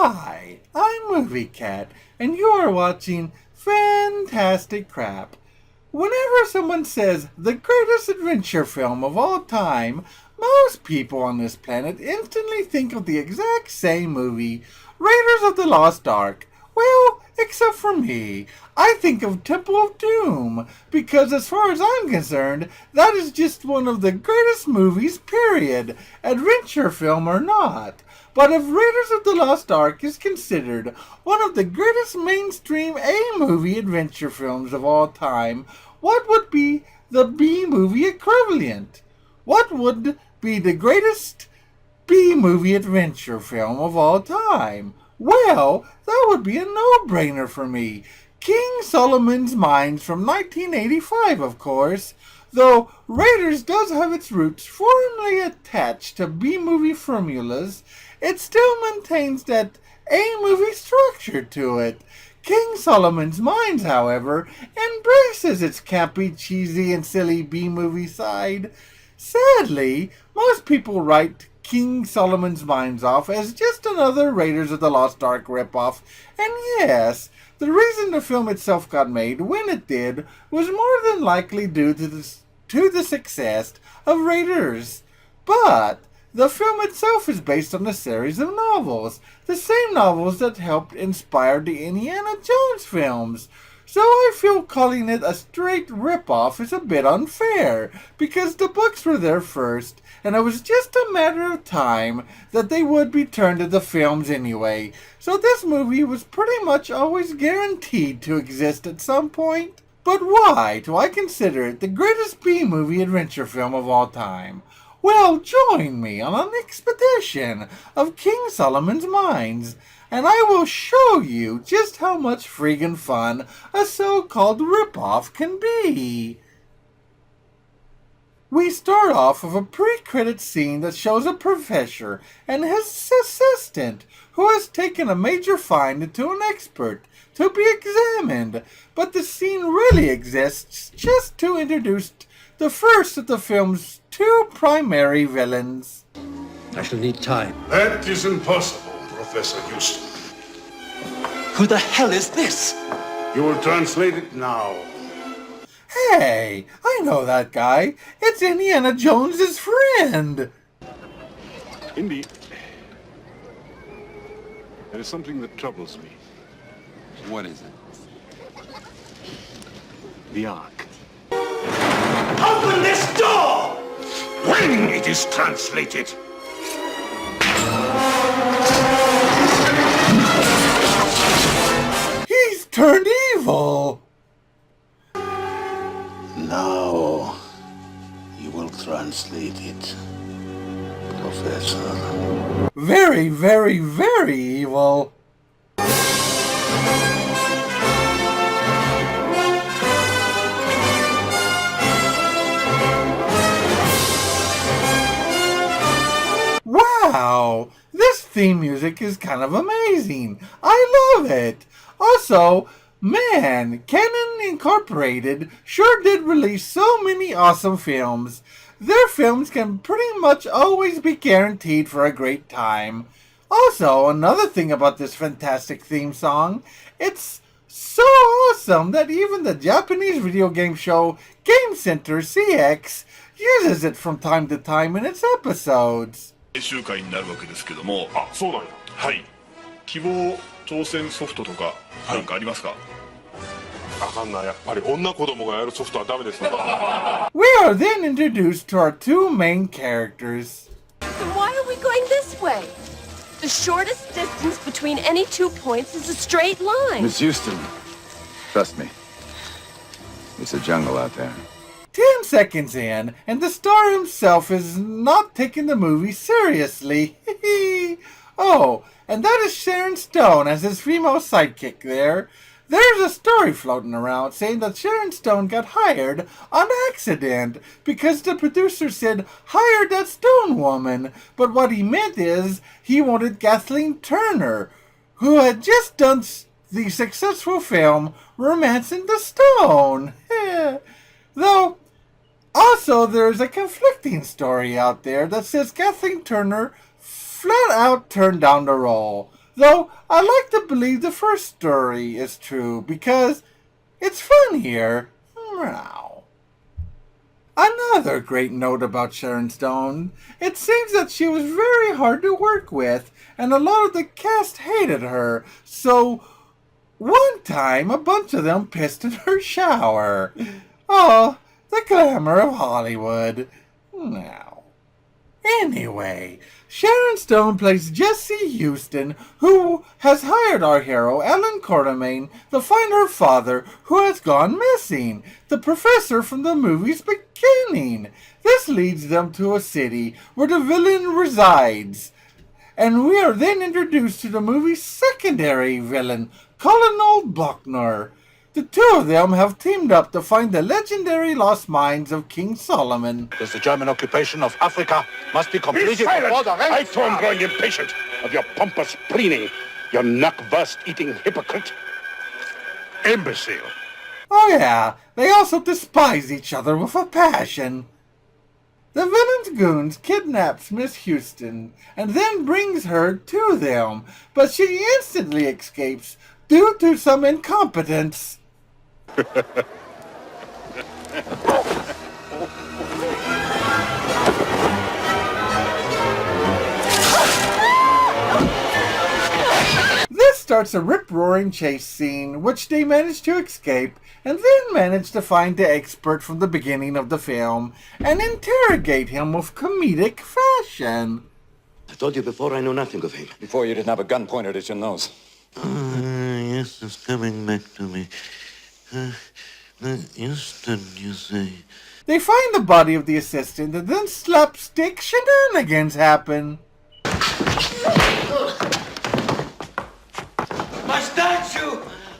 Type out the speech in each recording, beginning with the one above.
Hi, I'm Movie Cat, and you are watching Fantastic Crap. Whenever someone says the greatest adventure film of all time, most people on this planet instantly think of the exact same movie, Raiders of the Lost Ark. Well, except for me. I think of Temple of Doom, because as far as I'm concerned, that is just one of the greatest movies, period, adventure film or not. But if Raiders of the Lost Ark is considered one of the greatest mainstream A-movie adventure films of all time, what would be the B-movie equivalent? What would be the greatest B-movie adventure film of all time? Well, that would be a no-brainer for me. King Solomon's Mines from 1985, of course. Though Raiders does have its roots firmly attached to B-movie formulas, it still maintains that A-movie structure to it. King Solomon's Mines, however, embraces its campy, cheesy, and silly B-movie side. Sadly, most people write King Solomon's Mines off as just another Raiders of the Lost Ark ripoff, and yes, the reason the film itself got made when it did was more than likely due to the success of Raiders. But the film itself is based on a series of novels, the same novels that helped inspire the Indiana Jones films. So I feel calling it a straight ripoff is a bit unfair, because the books were there first, and it was just a matter of time that they would be turned into films anyway. So this movie was pretty much always guaranteed to exist at some point. But why do I consider it the greatest B-movie adventure film of all time? Well, join me on an expedition of King Solomon's Mines, and I will show you just how much friggin' fun a so-called ripoff can be. We start off with a pre-credit scene that shows a professor and his assistant who has taken a major find to an expert to be examined, but the scene really exists just to introduce the first of the film's two primary villains. I shall need time. That is impossible, Professor Houston. Who the hell is this? You will translate it now. Hey, I know that guy. It's Indiana Jones's friend. Indy, there is something that troubles me. What is it? The Ark. Open this door! When it is translated. He's turned evil. Now you will translate it, Professor. Very, very, very evil. Wow, this theme music is kind of amazing. I love it. Also, man, Canon Incorporated sure did release so many awesome films. Their films can pretty much always be guaranteed for a great time. Also, another thing about this fantastic theme song, it's so awesome that even the Japanese video game show Game Center CX uses it from time to time in its episodes. 練習会になるわけですけども、あ、そうなんや。はい。希望挑戦ソフトとか何かありますか？あかんな、やっぱり女子供がやるソフトはダメですね。We are then introduced to our two main characters. Then why are we going this way? The shortest distance between any 2 points is a straight line. Miss Houston, trust me. It's a jungle out there. 10 seconds in, and the star himself is not taking the movie seriously. Oh, and that is Sharon Stone as his female sidekick there. There's a story floating around saying that Sharon Stone got hired on accident because the producer said, "Hire that Stone woman." But what he meant is he wanted Kathleen Turner, who had just done the successful film Romancing the Stone. Though, also there's a conflicting story out there that says Kathleen Turner flat out turned down the role. Though I like to believe the first story is true because it's funnier. Now, another great note about Sharon Stone. It seems that she was very hard to work with, and a lot of the cast hated her. So one time, a bunch of them pissed in her shower. Oh, the glamour of Hollywood. Now, anyway, Sharon Stone plays Jessie Houston, who has hired our hero, Ellen Quartermain, to find her father, who has gone missing, the professor from the movie's beginning. This leads them to a city where the villain resides, and we are then introduced to the movie's secondary villain, Colonel Buckner. The two of them have teamed up to find the legendary lost mines of King Solomon. Because the German occupation of Africa must be completed before the rest. I too am growing impatient of your pompous preening, your knuck-wurst-eating hypocrite. Imbecile. Oh yeah, they also despise each other with a passion. The villain's goons kidnaps Miss Houston and then brings her to them, but she instantly escapes due to some incompetence. This starts a rip-roaring chase scene, which they manage to escape, and then manage to find the expert from the beginning of the film, and interrogate him with comedic fashion. I told you before I know nothing of him. Before you didn't have a gun pointed at your nose. Yes, it's coming back to me. Houston, you say? They find the body of the assistant, and then slapstick shenanigans happen. My statue!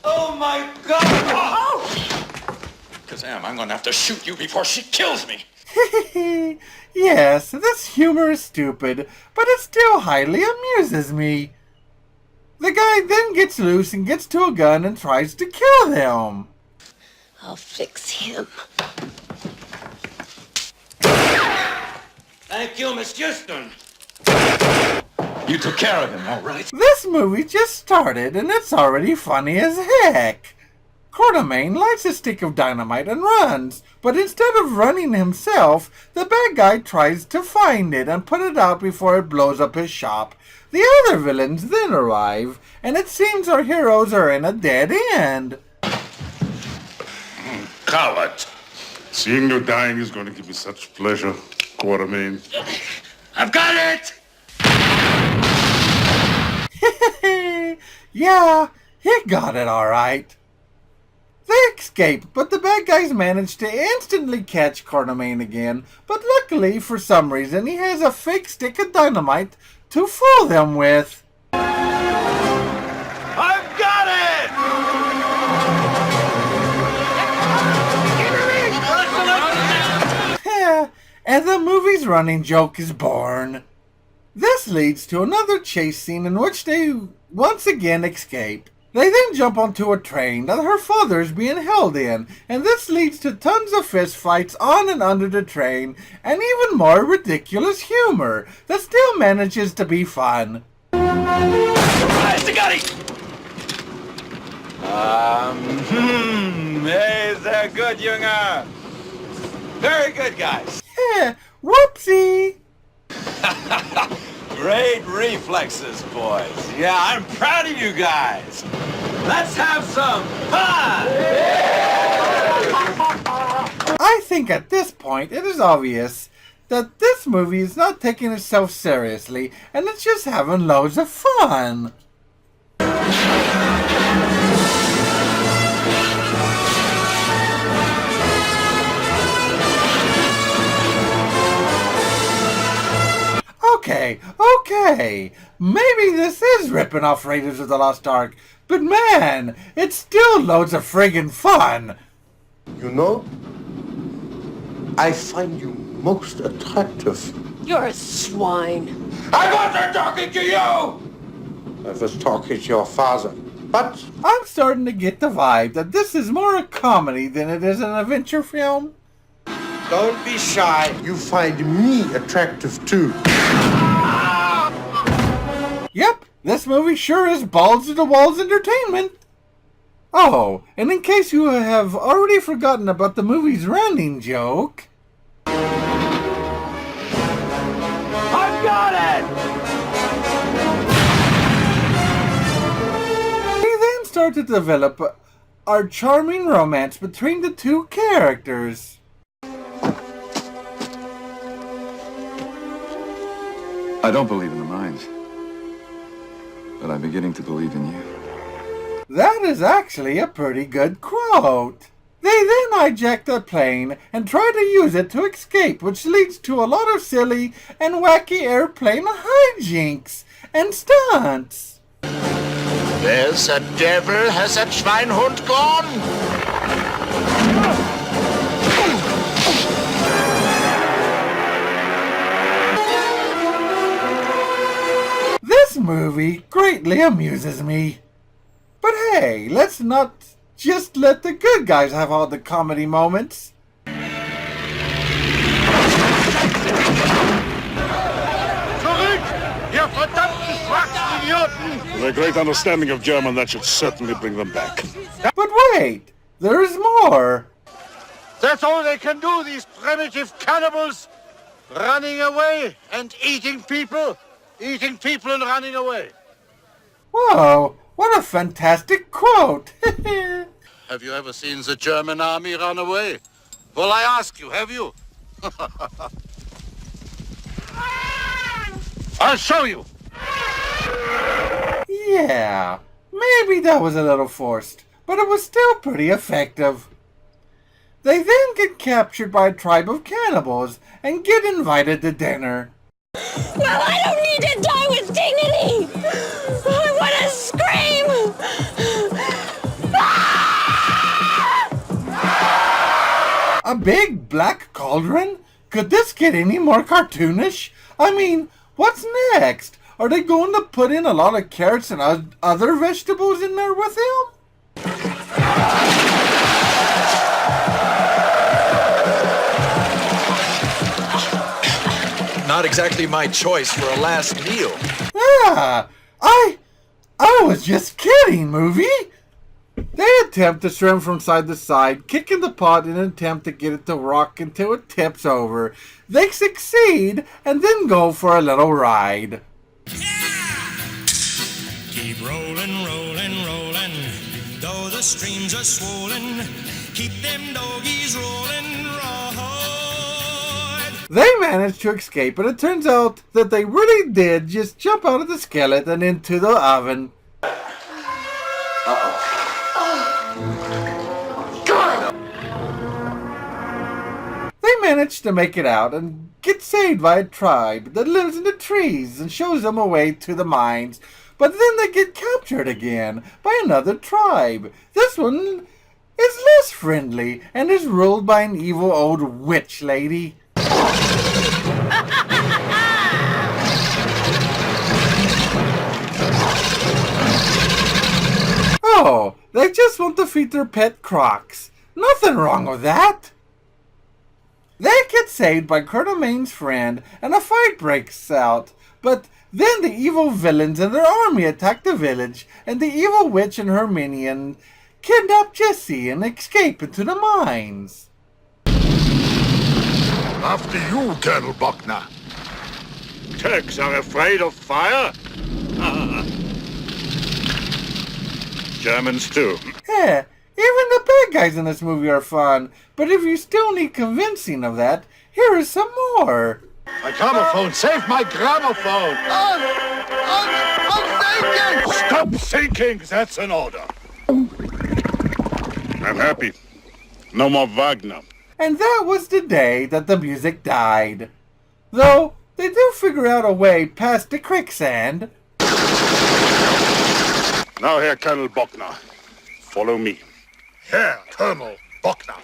Oh my God! Kazam, I'm gonna have to shoot you before she kills me. Yes, this humor is stupid, but it still highly amuses me. The guy then gets loose and gets to a gun and tries to kill them. I'll fix him. Thank you, Miss Houston. You took care of him, all right. This movie just started and it's already funny as heck. Quartermain lights a stick of dynamite and runs, but instead of running himself, the bad guy tries to find it and put it out before it blows up his shop. The other villains then arrive, and it seems our heroes are in a dead end. Coward. Seeing you dying is going to give me such pleasure, Quartermain. I've got it! Yeah, he got it all right. They escape, but the bad guys manage to instantly catch Quartermain again, but luckily, for some reason, he has a fake stick of dynamite to fool them with. I've got it! And the movie's running joke is born. This leads to another chase scene in which they once again escape. They then jump onto a train that her father is being held in, and this leads to tons of fist fights on and under the train, and even more ridiculous humor that still manages to be fun. Hey, they're good, Junger. Very good, guys. Whoopsie! Great reflexes, boys. Yeah, I'm proud of you guys. Let's have some fun! I think at this point it is obvious that this movie is not taking itself seriously and it's just having loads of fun. Okay. Maybe this is ripping off Raiders of the Lost Ark, but man, it's still loads of friggin' fun. You know, I find you most attractive. You're a swine. I wasn't talking to you! I was talking to your father. But I'm starting to get the vibe that this is more a comedy than it is an adventure film. don't be shy. You find me attractive too. Yep, this movie sure is balls to the walls entertainment. Oh, and in case you have already forgotten about the movie's running joke, I've got it! we then start to develop our charming romance between the two characters. I don't believe in the mines, but I'm beginning to believe in you. That is actually a pretty good quote. They then hijack the plane and try to use it to escape, which leads to a lot of silly and wacky airplane hijinks and stunts. Where the devil has that Schweinhund gone? This movie greatly amuses me. But hey, let's not just let the good guys have all the comedy moments. With a great understanding of German, that should certainly bring them back. But wait, there is more. That's all they can do, these primitive cannibals. Running away and eating people and running away. Whoa, what a fantastic quote. Have you ever seen the German army run away? Well, I ask you, have you? I'll show you. Yeah, maybe that was a little forced, but it was still pretty effective. They then get captured by a tribe of cannibals and get invited to dinner. Well, I don't need to die with dignity. I want to scream. A big black cauldron? Could this get any more cartoonish? I mean, what's next? Are they going to put in a lot of carrots and other vegetables in there with him? Not exactly my choice for a last meal. Ah, I was just kidding, movie. They attempt to swim from side to side, kicking the pot in an attempt to get it to rock until it tips over. They succeed and then go for a little ride. Keep rolling, rolling, rolling, though the streams are swollen. Keep them doggies rolling, ride. They manage to escape, and it turns out that they really did just jump out of the skeleton into the oven. They manage to make it out and get saved by a tribe that lives in the trees and shows them a way to the mines. But then they get captured again by another tribe. This one is less friendly and is ruled by an evil old witch lady. Oh, they just want to feed their pet crocs. Nothing wrong with that. They get saved by Colonel Maine's friend and a fight breaks out. But then the evil villains and their army attack the village, and the evil witch and her minion kidnap Jesse and escape into the mines. After you, Colonel Buckner. Turks are afraid of fire? Germans too. Yeah, even the bad guys in this movie are fun, but if you still need convincing of that, here is some more. My gramophone! Save my gramophone! I'm thinking! Stop thinking! That's an order. I'm happy. No more Wagner. And that was the day that the music died. Though, they do figure out a way past the quicksand. Now, Herr Colonel Buckner, follow me. Herr Colonel Buckner.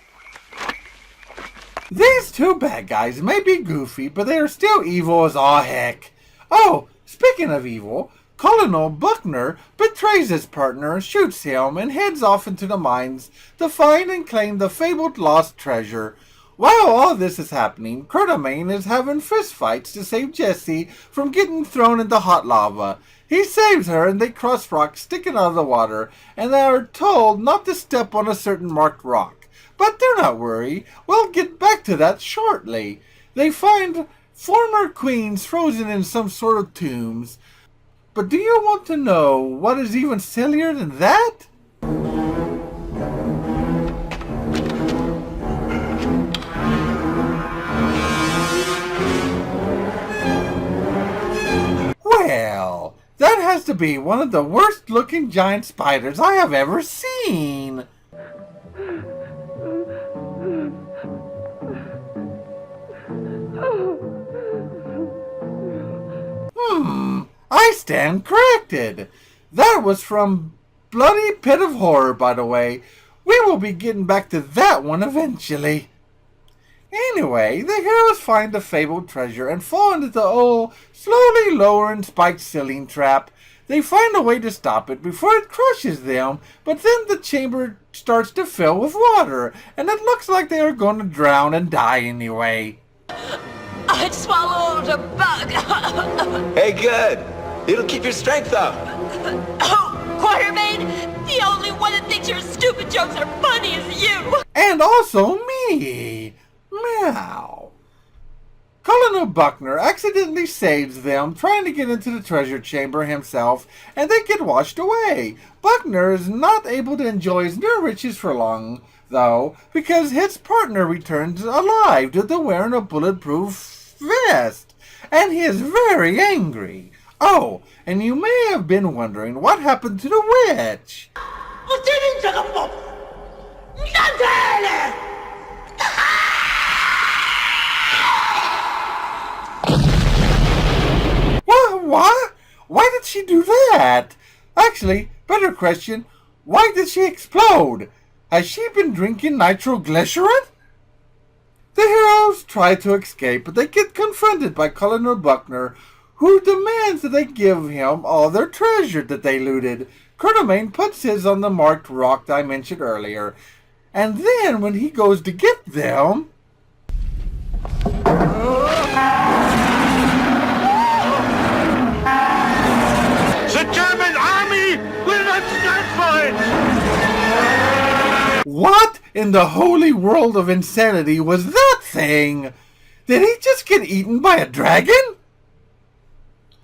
These two bad guys may be goofy, but they are still evil as all heck. Oh, speaking of evil, Colonel Buckner betrays his partner, shoots him, and heads off into the mines to find and claim the fabled lost treasure. While all this is happening, Curtamain is having fistfights to save Jessie from getting thrown into hot lava. He saves her and they cross rocks sticking out of the water, and they are told not to step on a certain marked rock. But do not worry, we'll get back to that shortly. They find former queens frozen in some sort of tombs. But do you want to know what is even sillier than that? Well, that has to be one of the worst looking giant spiders I have ever seen. I stand corrected. That was from Bloody Pit of Horror, by the way. We will be getting back to that one eventually. Anyway, the heroes find the fabled treasure and fall into the old, slowly lowering spiked ceiling trap. They find a way to stop it before it crushes them, but then the chamber starts to fill with water, and it looks like they are going to drown and die anyway. I swallowed a bug. Hey, good. It'll keep your strength up. Oh, Quartermain, the only one that thinks your stupid jokes are funny is you. And also me. Meow. Colonel Buckner accidentally saves them, trying to get into the treasure chamber himself, and they get washed away. Buckner is not able to enjoy his new riches for long, though, because his partner returns alive due to wearing a bulletproof vest, and he is very angry. Oh, and you may have been wondering what happened to the witch. What? Why did she do that? Actually, better question, why did she explode? Has she been drinking nitroglycerin? The heroes try to escape, but they get confronted by Colonel Buckner, who demands that they give him all their treasure that they looted. Curtamain puts his on the marked rock that I mentioned earlier, and then when he goes to get them... The German army will not stand for it! What in the holy world of insanity was that thing? Did he just get eaten by a dragon?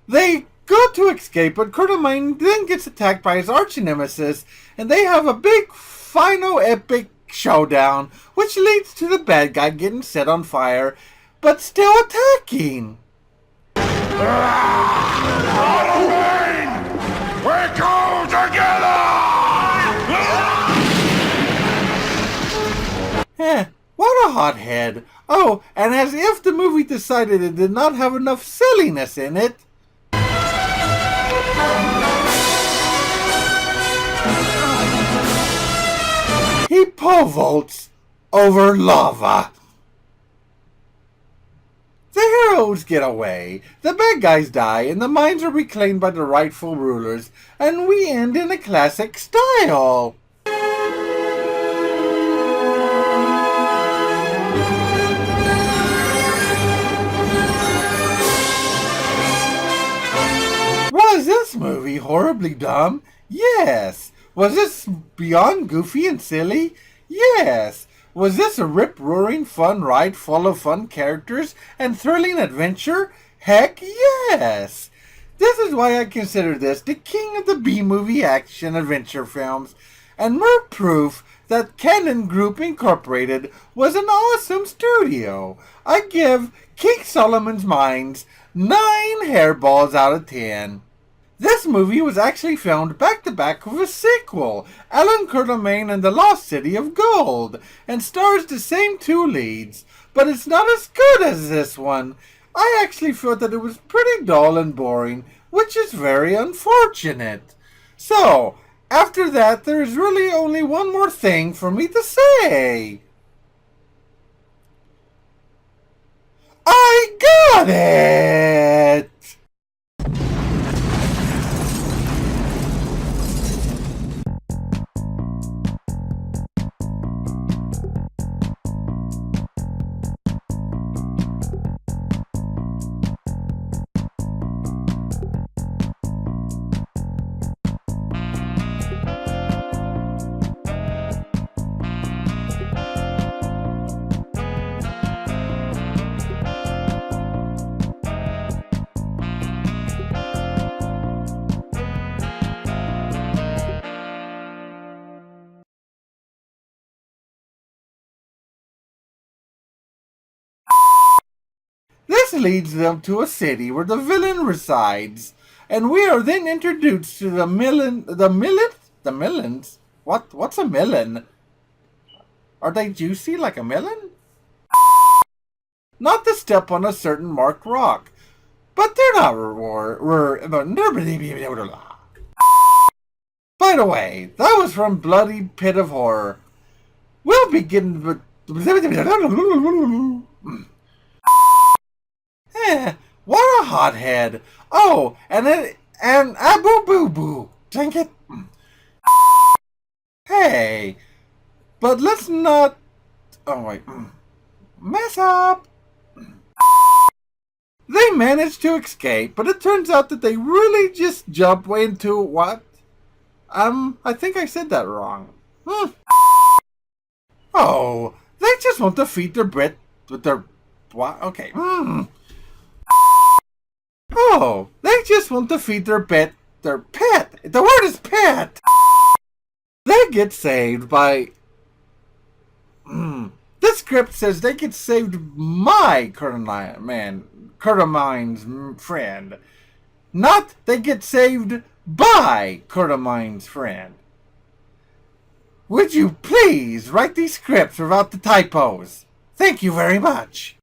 They go to escape, but Curtamain then gets attacked by his arch-nemesis, and they have a big, final, epic showdown, which leads to the bad guy getting set on fire, but still attacking. We go together! What a hothead. Oh, and as if the movie decided it did not have enough silliness in it, he pole vaults over lava. The heroes get away, the bad guys die, and the mines are reclaimed by the rightful rulers, and we end in a classic style. Was this movie horribly dumb? Yes. Was this beyond goofy and silly? Yes. Was this a rip-roaring fun ride full of fun characters and thrilling adventure? Heck yes! This is why I consider this the king of the B-movie action adventure films, and more proof that Cannon Group Incorporated was an awesome studio. I give King Solomon's Mines 9 hairballs out of 10. This movie was actually filmed back-to-back with a sequel, Alan Curtamain and the Lost City of Gold, and stars the same two leads, but it's not as good as this one. I actually felt that it was pretty dull and boring, which is very unfortunate. So, after that, there is really only one more thing for me to say. I got it! This leads them to a city where the villain resides, and we are then introduced to the millins? What's a melon? Are they juicy like a melon? Not to step on a certain marked rock, but they're not By the way, that was from Bloody Pit of Horror. We'll begin with... what a hothead. Oh, and Abu Boo Boo. Dang it. Hey, but let's not... Oh, wait. Mess up. They managed to escape, but it turns out that they really just jump into what? I think I said that wrong. Oh, they just want to feed their Brit with their... What? Okay. Oh, they just want to feed their pet. Their pet. The word is pet. They get saved by... The script says they get saved by Curtimine's friend. Not they get saved by Curtimine's friend. Would you please write these scripts without the typos? Thank you very much.